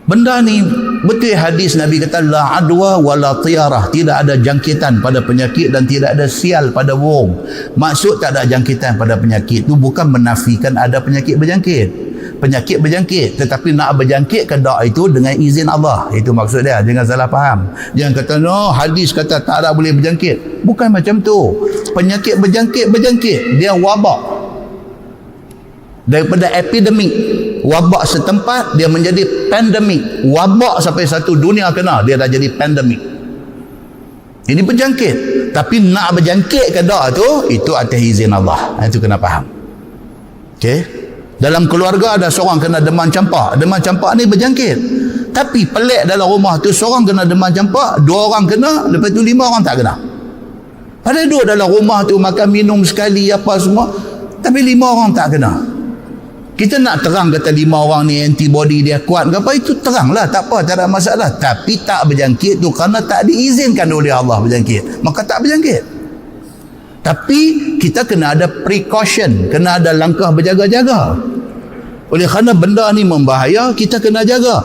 Benda ni betul hadis Nabi kata la adwa wala tiyarah, tidak ada jangkitan pada penyakit dan tidak ada sial pada burung. Maksud tak ada jangkitan pada penyakit tu bukan menafikan ada penyakit berjangkit. Penyakit berjangkit, tetapi nak berjangkit ke tak itu dengan izin Allah. Itu maksud dia, jangan salah faham. Jangan kata no, hadis kata tak ada boleh berjangkit. Bukan macam tu. Penyakit berjangkit, dia wabak. Daripada epidemik, wabak setempat dia menjadi pandemik. Wabak sampai satu dunia kena, dia dah jadi pandemik. Ini berjangkit. Tapi nak berjangkit ke tak tu, itu atas izin Allah. Itu kena faham. Okey. Dalam keluarga ada seorang kena demam campak. Demam campak ni berjangkit. Tapi pelik dalam rumah tu, seorang kena demam campak, 2 orang kena, lepas tu 5 orang tak kena. Padahal duduk dalam rumah tu makan minum sekali apa semua, tapi 5 orang tak kena. Kita nak terang kata 5 orang ni antibody dia kuat ke apa, itu teranglah, tak apa, tak ada masalah. Tapi tak berjangkit tu kerana tak diizinkan oleh Allah berjangkit, maka tak berjangkit. Tapi kita kena ada precaution, kena ada langkah berjaga-jaga. Oleh kerana benda ni membahaya, kita kena jaga.